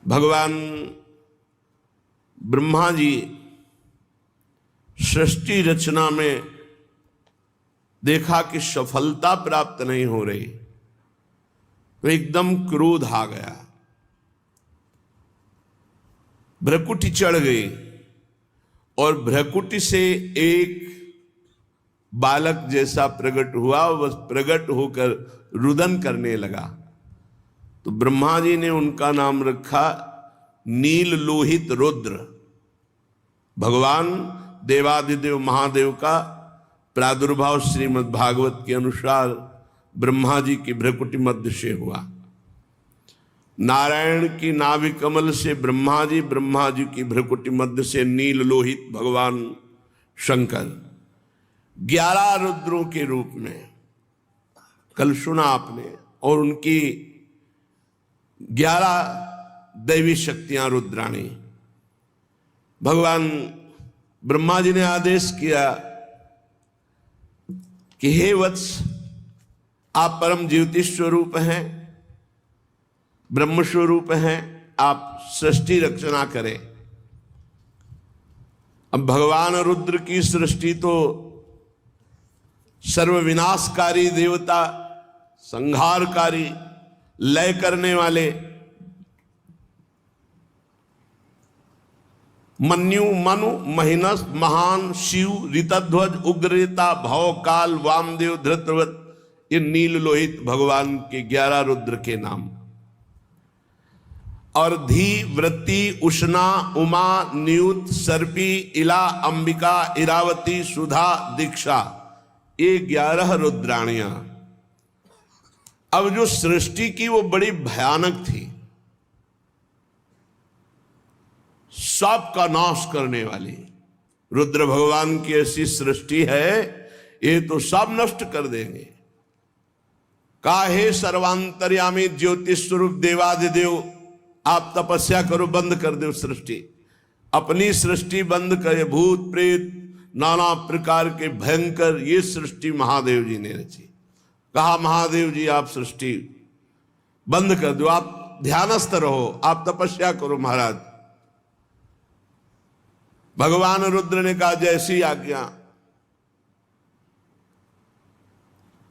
भगवान ब्रह्मा जी सृष्टि रचना में देखा कि सफलता प्राप्त नहीं हो रही, तो एकदम क्रोध आ गया, भ्रकुटी चढ़ गई और भ्रकुटी से एक बालक जैसा प्रकट हुआ। वह प्रकट होकर रुदन करने लगा। तो ब्रह्मा जी ने उनका नाम रखा नील लोहित रुद्र। भगवान देवादिदेव महादेव का प्रादुर्भाव श्रीमद् भागवत के अनुसार ब्रह्मा जी की भ्रकुटी मध्य से हुआ। नारायण की नाभि कमल से ब्रह्मा जी की भ्रकुटी मध्य से नील लोहित भगवान शंकर 11 रुद्रों के रूप में कल सुना आपने, और उनकी 11 दैवी शक्तियां रुद्राणी। भगवान ब्रह्मा जी ने आदेश किया कि हे वत्स, आप परम ज्योति स्वरूप हैं, ब्रह्म स्वरूप हैं, आप सृष्टि रचना करें। अब भगवान रुद्र की सृष्टि तो सर्वविनाशकारी देवता, संहारकारी, लय करने वाले, मन्यु मनु महिनस महान शिव ऋतध्वज उग्रता भव काल वामदेव धृतव्रत, ये नील लोहित भगवान के 11 रुद्र के नाम। और धी वृत्ति उष्णा उमा न्यूत सर्पी इला अंबिका इरावती सुधा दीक्षा, ये 11 रुद्राणियां। अब जो सृष्टि की वो बड़ी भयानक थी, सबका नाश करने वाली। रुद्र भगवान की ऐसी सृष्टि है, ये तो सब नष्ट कर देंगे। काहे सर्वांतर्यामी ज्योतिष स्वरूप देवादिदेव, आप तपस्या करो, बंद कर दो सृष्टि, अपनी सृष्टि बंद करे। भूत प्रेत नाना प्रकार के भयंकर ये सृष्टि महादेव जी ने रची। कहा महादेव जी आप सृष्टि बंद कर दो, आप ध्यानस्थ रहो, आप तपस्या करो महाराज। भगवान रुद्र ने कहा जैसी आज्ञा,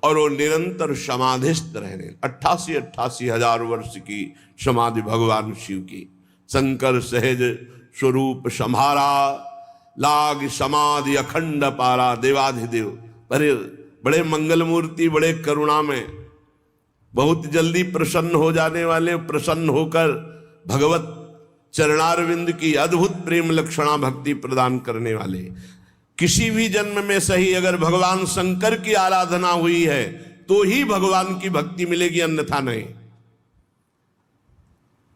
और वो निरंतर समाधिस्थ रहने। 88 हजार वर्ष की समाधि भगवान शिव की। शंकर सहज स्वरूप संहारा, लाग समाधि अखंड पारा। देवाधिदेव बड़े मंगल मूर्ति, बड़े करुणा में, बहुत जल्दी प्रसन्न हो जाने वाले, प्रसन्न होकर भगवत चरणारविंद की अद्भुत प्रेम लक्षणा भक्ति प्रदान करने वाले। किसी भी जन्म में सही अगर भगवान शंकर की आराधना हुई है तो ही भगवान की भक्ति मिलेगी, अन्यथा नहीं।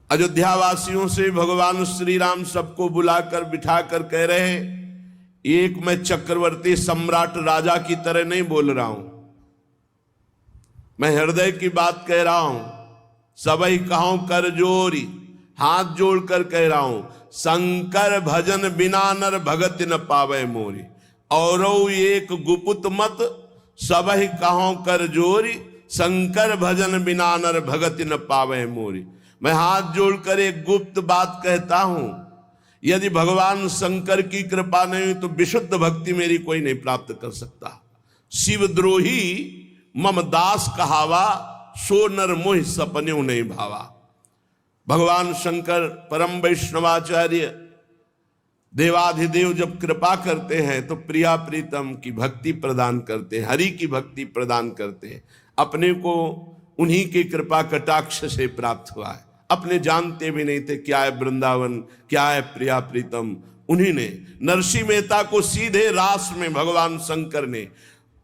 अयोध्या वासियों से भगवान श्री राम सबको बुलाकर बिठाकर कह रहे हैं, एक मैं चक्रवर्ती सम्राट राजा की तरह नहीं बोल रहा हूं, मैं हृदय की बात कह रहा हूं। सबई कहूं कर जोरी, हाथ जोड़कर कह रहा हूं, शंकर भजन बिना नर भगत न पावे मोरी। और एक गुपुत मत सबहि कहूं कर जोरी, शंकर भजन बिना नर भगत न पावे मोरी। मैं हाथ जोड़कर एक गुप्त बात कहता हूं, यदि भगवान शंकर की कृपा नहीं हुई तो विशुद्ध भक्ति मेरी कोई नहीं प्राप्त कर सकता। शिवद्रोही मम दास कहावा, सो नर मोहि सपन्यों नहीं भावा। भगवान शंकर परम वैष्णवाचार्य देवाधिदेव जब कृपा करते हैं तो प्रिया प्रीतम की भक्ति प्रदान करते हैं, हरि की भक्ति प्रदान करते हैं। अपने को उन्हीं की कृपा कटाक्ष से प्राप्त हुआ है, अपने जानते भी नहीं थे क्या है वृंदावन, क्या है प्रिया प्रीतम। उन्हीं ने नरसिंह मेहता को सीधे रास में भगवान शंकर ने,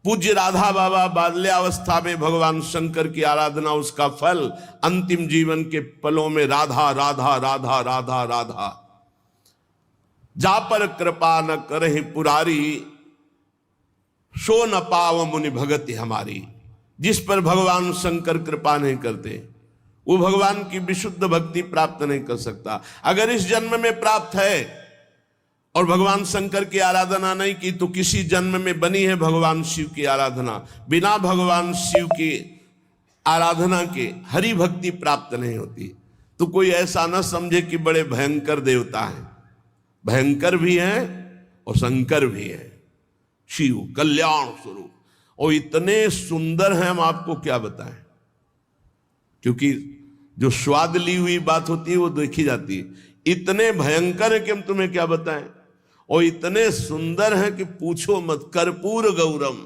पूज्य राधा बाबा बाल्यावस्था में भगवान शंकर की आराधना, उसका फल अंतिम जीवन के पलों में राधा राधा राधा राधा राधा। जा पर कृपा न करहि पुरारी, सो न पाव मुनि भगति हमारी। जिस पर भगवान शंकर कृपा नहीं करते वो भगवान की विशुद्ध भक्ति प्राप्त नहीं कर सकता। अगर इस जन्म में प्राप्त है और भगवान शंकर की आराधना नहीं की तो किसी जन्म में बनी है भगवान शिव की आराधना। बिना भगवान शिव की आराधना के हरि भक्ति प्राप्त नहीं होती। तो कोई ऐसा ना समझे कि बड़े भयंकर देवता हैं। भयंकर भी हैं और शंकर भी हैं, शिव कल्याण स्वरूप, और इतने सुंदर हैं हम आपको क्या बताएं, क्योंकि जो स्वाद ली हुई बात होती है वो देखी जाती है। इतने भयंकर है कि हम तुम्हें क्या बताएं, और इतने सुंदर हैं कि पूछो मत। कर्पूर गौरम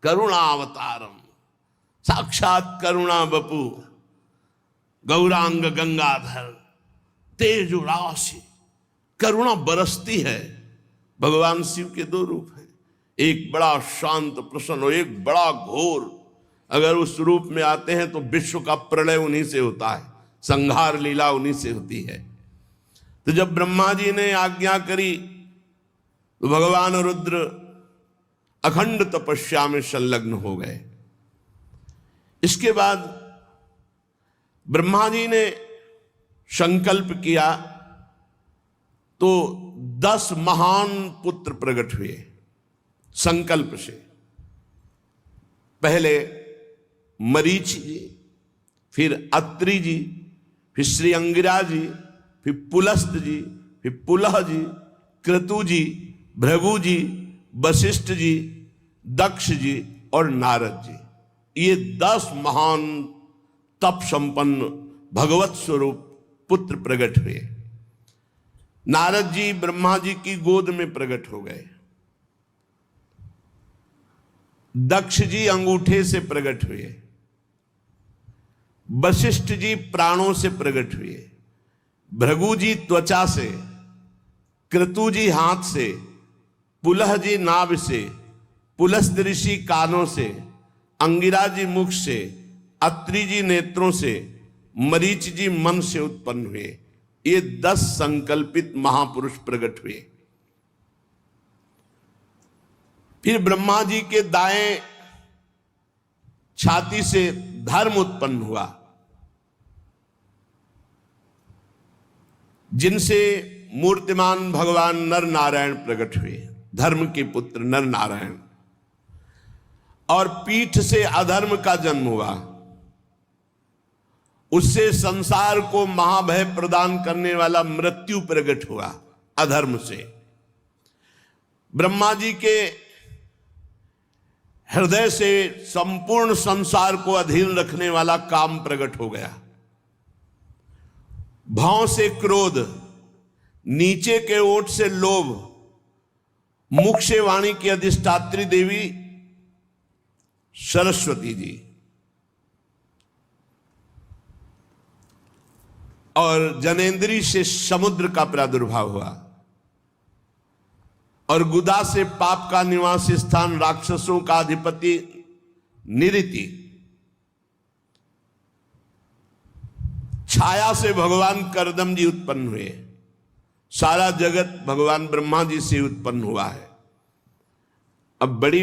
करुणावतारम, साक्षात करुणा बपू, गौरांग गंगाधर, तेज राशि, करुणा बरसती है। भगवान शिव के दो रूप हैं, एक बड़ा शांत प्रसन्न और एक बड़ा घोर। अगर उस रूप में आते हैं तो विश्व का प्रलय उन्हीं से होता है, संहार लीला उन्हीं से होती है। तो जब ब्रह्मा जी ने आज्ञा करी तो भगवान रुद्र अखंड तपस्या में संलग्न हो गए। इसके बाद ब्रह्मा जी ने संकल्प किया तो 10 महान पुत्र प्रकट हुए संकल्प से। पहले मरीच जी, फिर अत्रि जी, फिर श्री अंगिरा जी, फिर पुलस्त जी, फिर पुलह जी, क्रतु जी, भृगु जी, वशिष्ठ जी, दक्ष जी और नारद जी। ये 10 महान तप संपन्न भगवत स्वरूप पुत्र प्रकट हुए। नारद जी ब्रह्मा जी की गोद में प्रकट हो गए। दक्ष जी अंगूठे से प्रकट हुए। वशिष्ठ जी प्राणों से प्रकट हुए। भृगु जी त्वचा से, क्रतु जी हाथ से, पुलह जी नाभ से, पुलस्त ऋषि कानों से, अंगिरा जी मुख से, अत्रि जी नेत्रों से, मरीच जी मन से उत्पन्न हुए। ये 10 संकल्पित महापुरुष प्रकट हुए। फिर ब्रह्मा जी के दाएं छाती से धर्म उत्पन्न हुआ, जिनसे मूर्तिमान भगवान नर नारायण प्रकट हुए, धर्म के पुत्र नर नारायण। और पीठ से अधर्म का जन्म हुआ, उससे संसार को महाभय प्रदान करने वाला मृत्यु प्रकट हुआ अधर्म से। ब्रह्मा जी के हृदय से संपूर्ण संसार को अधीन रखने वाला काम प्रकट हो गया। भाव से क्रोध, नीचे के ओठ से लोभ, मुख से वाणी की अधिष्ठात्री देवी सरस्वती जी, और जनेन्द्री से समुद्र का प्रादुर्भाव हुआ, और गुदा से पाप का निवास स्थान राक्षसों का अधिपति निरिति, छाया से भगवान करदम जी उत्पन्न हुए। सारा जगत भगवान ब्रह्मा जी से उत्पन्न हुआ है। अब बड़ी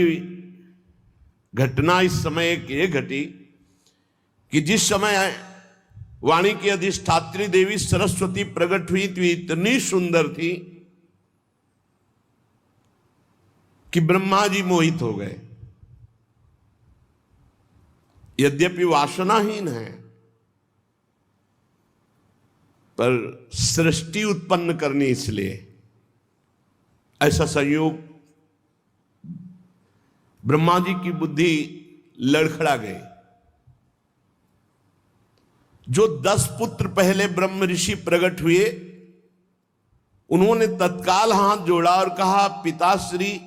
घटना इस समय एक ये घटी कि जिस समय वाणी की अधिष्ठात्री देवी सरस्वती प्रकट हुई थी, इतनी सुंदर थी कि ब्रह्मा जी मोहित हो गए। यद्यपि वासनाहीन है, पर सृष्टि उत्पन्न करनी, इसलिए ऐसा संयोग ब्रह्मा जी की बुद्धि लड़खड़ा गई। जो 10 पुत्र पहले ब्रह्म ऋषि प्रकट हुए, उन्होंने तत्काल हाथ जोड़ा और कहा, पिताश्री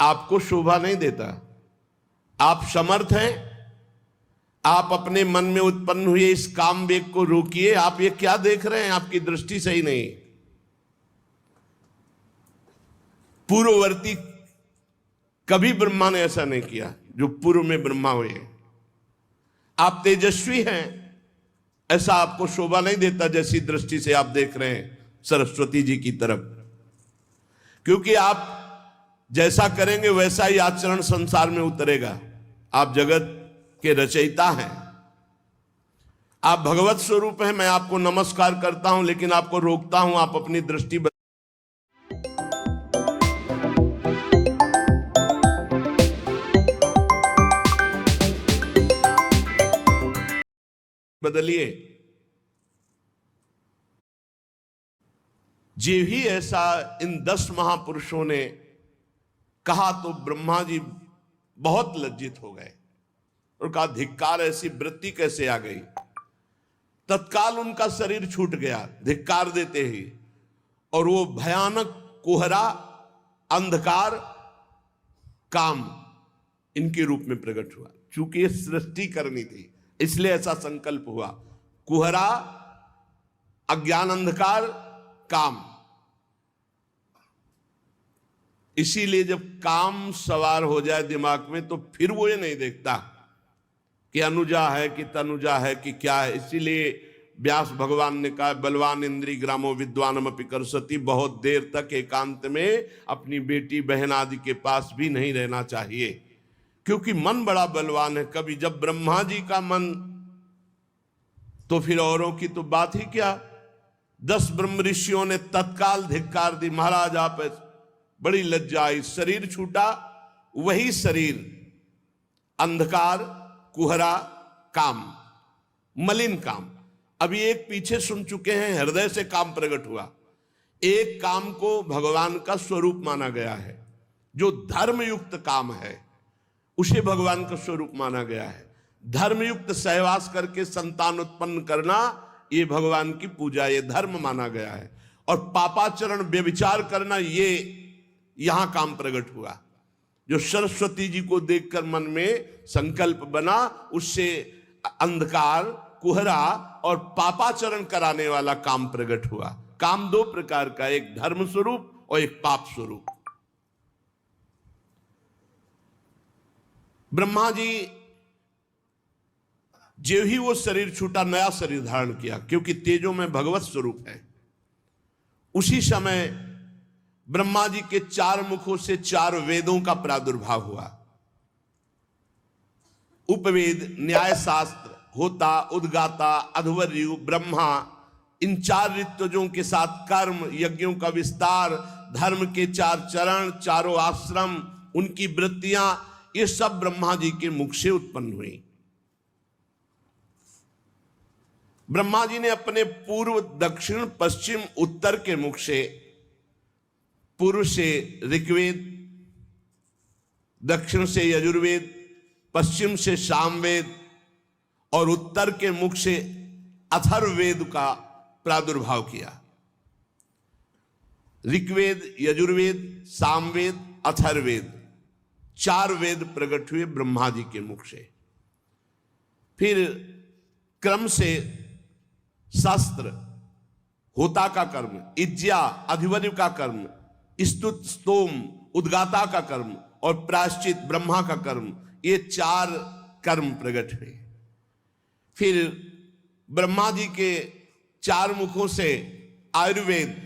आपको शोभा नहीं देता, आप समर्थ हैं, आप अपने मन में उत्पन्न हुए इस काम वेग को रोकिए। आप ये क्या देख रहे हैं, आपकी दृष्टि सही नहीं। पूर्ववर्ती कभी ब्रह्मा ने ऐसा नहीं किया जो पूर्व में ब्रह्मा हुए। आप तेजस्वी हैं, ऐसा आपको शोभा नहीं देता जैसी दृष्टि से आप देख रहे हैं सरस्वती जी की तरफ, क्योंकि आप जैसा करेंगे वैसा ही आचरण संसार में उतरेगा। आप जगत के रचयिता हैं, आप भगवत स्वरूप हैं। मैं आपको नमस्कार करता हूं, लेकिन आपको रोकता हूं, आप अपनी दृष्टि बदलिए। जे भी ऐसा इन 10 महापुरुषों ने कहा तो ब्रह्मा जी बहुत लज्जित हो गए और कहा, धिक्कार, ऐसी वृत्ति कैसे आ गई। तत्काल उनका शरीर छूट गया धिक्कार देते ही, और वो भयानक कोहरा, अंधकार, काम इनके रूप में प्रकट हुआ। चूंकि ये सृष्टि करनी थी इसलिए ऐसा संकल्प हुआ। कोहरा, अज्ञान, अंधकार, काम। इसीलिए जब काम सवार हो जाए दिमाग में तो फिर वो ये नहीं देखता कि अनुजा है कि तनुजा है कि क्या है। इसीलिए व्यास भगवान ने कहा, बलवान इंद्री ग्रामो विद्वानम अपि कर्षति, बहुत देर तक एकांत में अपनी बेटी बहन आदि के पास भी नहीं रहना चाहिए, क्योंकि मन बड़ा बलवान है। कभी जब ब्रह्मा जी का मन, तो फिर औरों की तो बात ही क्या। 10 ब्रह्म ऋषियों ने तत्काल धिक्कार दी, महाराज आप, बड़ी लज्जा आई। शरीर छूटा, वही शरीर अंधकार, कुहरा, काम, मलिन काम। अभी एक पीछे सुन चुके हैं, हृदय से काम प्रकट हुआ। एक काम को भगवान का स्वरूप माना गया है, जो धर्मयुक्त काम है उसे भगवान का स्वरूप माना गया है। धर्मयुक्त सहवास करके संतान उत्पन्न करना, ये भगवान की पूजा, ये धर्म माना गया है। और पापाचरण, व्यभिचार करना, ये यहां काम प्रकट हुआ। जो सरस्वती जी को देखकर मन में संकल्प बना, उससे अंधकार, कुहरा और पापाचरण कराने वाला काम प्रकट हुआ। काम 2 प्रकार का, एक धर्म स्वरूप और एक पाप स्वरूप। ब्रह्मा जी जो ही वो शरीर छूटा, नया शरीर धारण किया, क्योंकि तेजो में भगवत स्वरूप है। उसी समय ब्रह्मा जी के 4 मुखों से 4 वेदों का प्रादुर्भाव हुआ। उपवेद, न्याय शास्त्र, होता, उद्गाता, अध्वर्यु, ब्रह्मा, इन 4 ऋत्विजों के साथ कर्म, यज्ञों का विस्तार, धर्म के 4 चरण, चारों आश्रम, उनकी वृत्तियां, ये सब ब्रह्मा जी के मुख से उत्पन्न हुई। ब्रह्मा जी ने अपने पूर्व, दक्षिण, पश्चिम, उत्तर के मुख से, पूर्व से ऋग्वेद, दक्षिण से यजुर्वेद, पश्चिम से सामवेद और उत्तर के मुख से अथर्ववेद का प्रादुर्भाव किया। ऋग्वेद, यजुर्वेद, सामवेद, अथर्ववेद, 4 वेद प्रकट हुए ब्रह्मा जी के मुख से। फिर क्रम से शास्त्र, होता का कर्म, इज्जा, अधिवर्य का कर्म, स्तुत, स्तोम, उद्गाता का कर्म और प्रायश्चित, ब्रह्मा का कर्म, ये 4 कर्म प्रकट हुए। फिर ब्रह्मा जी के 4 मुखों से आयुर्वेद,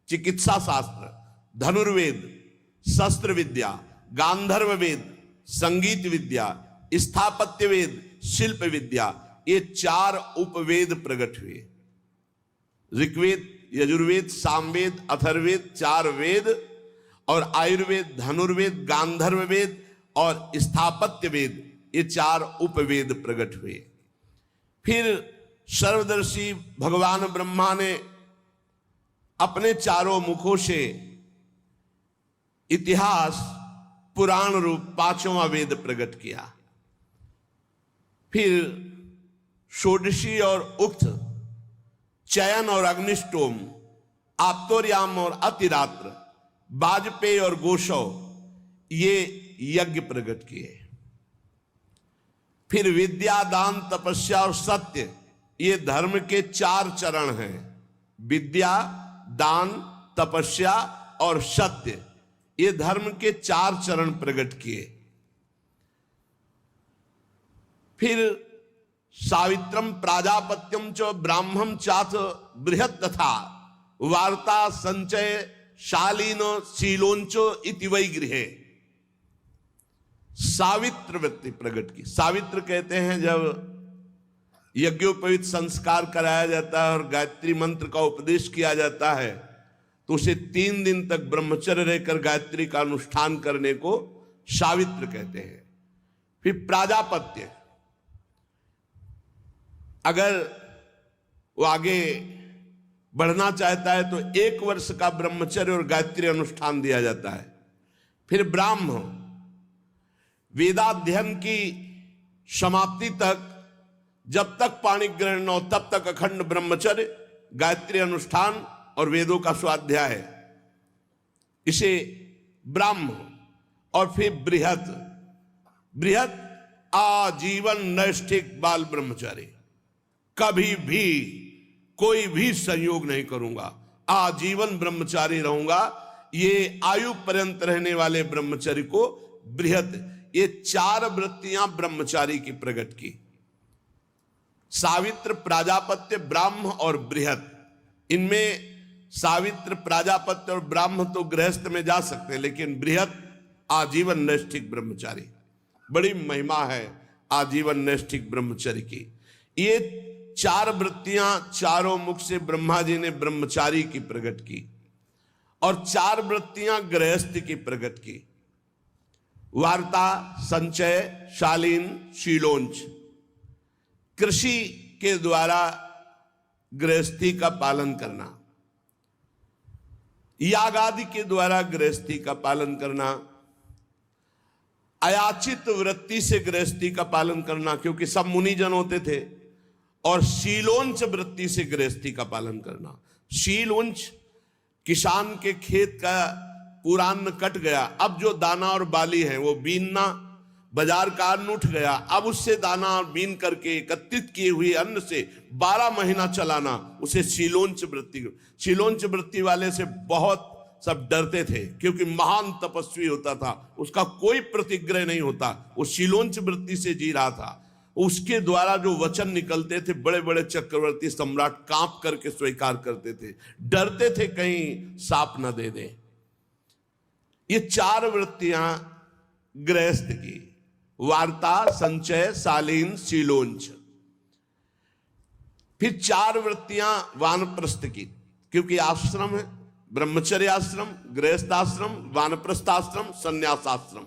चिकित्सा शास्त्र, धनुर्वेद, शस्त्र विद्या, गांधर्व वेद, संगीत विद्या, स्थापत्य वेद, शिल्प विद्या, ये 4 उपवेद प्रकट हुए। ऋग्वेद, यजुर्वेद, सामवेद, अथर्ववेद, 4 वेद, और आयुर्वेद, धनुर्वेद, गांधर्व वेद और स्थापत्य वेद, ये 4 उपवेद प्रकट हुए। फिर सर्वदर्शी भगवान ब्रह्मा ने अपने 4 मुखों से इतिहास, पुराण रूप 5वां वेद प्रकट किया। फिर षोडशी और उक्त, चयन और अग्निष्टोम, आप्तोर्याम और अतिरात्र, वाजपेयी और गोशव, ये यज्ञ प्रकट किए। फिर विद्या, दान, तपस्या और सत्य, ये धर्म के 4 चरण हैं। विद्या, दान, तपस्या और सत्य, ये धर्म के 4 चरण प्रकट किए। फिर सावित्रम प्राजापत्यम च ब्राह्मम चाथ बृहत तथा वार्ता संचय शालीन शीलोंचो इति वै गृहे, सावित्र वृत्ति प्रकट की। सावित्र कहते हैं जब यज्ञोपवीत संस्कार कराया जाता है और गायत्री मंत्र का उपदेश किया जाता है तो उसे 3 दिन तक ब्रह्मचर्य रहकर गायत्री का अनुष्ठान करने को सावित्र कहते हैं। फिर प्राजापत्य, अगर वो आगे बढ़ना चाहता है तो 1 वर्ष का ब्रह्मचर्य और गायत्री अनुष्ठान दिया जाता है। फिर ब्राह्म, वेदाध्ययन की समाप्ति तक, जब तक पाणि ग्रहण न हो तब तक अखंड ब्रह्मचर्य, गायत्री अनुष्ठान और वेदों का स्वाध्याय, इसे ब्राह्म। और फिर बृहत, बृहत आजीवन नैष्ठिक बाल ब्रह्मचारी, कभी भी कोई भी संयोग नहीं करूंगा, आजीवन ब्रह्मचारी रहूंगा। ये आयु पर्यंत रहने वाले ब्रह्मचारी को बृहत, ये 4 वृत्तियां ब्रह्मचारी की प्रकट की, सावित्र, प्राजापत्य, ब्राह्म और बृहत। इनमें सावित्र, प्राजापत्य और ब्राह्म तो गृहस्थ में जा सकते हैं, लेकिन बृहत आजीवन नैष्ठिक ब्रह्मचारी, बड़ी महिमा है आजीवन नैष्ठिक ब्रह्मचर्य की। ये 4 वृत्तियां चारों मुख से ब्रह्मा जी ने ब्रह्मचारी की प्रकट की, और 4 वृत्तियां गृहस्थ की प्रकट की। वार्ता, संचय, शालीन, शीलोंच। कृषि के द्वारा गृहस्थी का पालन करना, याग आदि के द्वारा गृहस्थी का पालन करना, अयाचित वृत्ति से गृहस्थी का पालन करना, क्योंकि सब मुनिजन होते थे, और शीलोंच वृत्ति से गृहस्थी का पालन करना। शीलोंच, किसान के खेत का पूरा अन्न कट गया, अब जो दाना और बाली है वो बीनना, बाजार का अन्न उठ गया, अब उससे दाना और बीन करके एकत्रित किए हुए अन्न से 12 महीना चलाना, उसे शीलोंच वृत्ति। शीलोंच वृत्ति वाले से बहुत सब डरते थे, क्योंकि महान तपस्वी होता था, उसका कोई प्रतिग्रह नहीं होता, वो शीलोंच वृत्ति से जी रहा था। उसके द्वारा जो वचन निकलते थे, बड़े बड़े चक्रवर्ती सम्राट कांप करके स्वीकार करते थे, डरते थे कहीं साप न दे दे। ये 4 वृत्तियां गृहस्थ की, वार्ता, संचय, शालीन, शीलोंच। फिर 4 वृत्तियां वानप्रस्थ की, क्योंकि आश्रम है, ब्रह्मचर्य आश्रम, गृहस्थ आश्रम, वानप्रस्थ आश्रम, संन्यास आश्रम।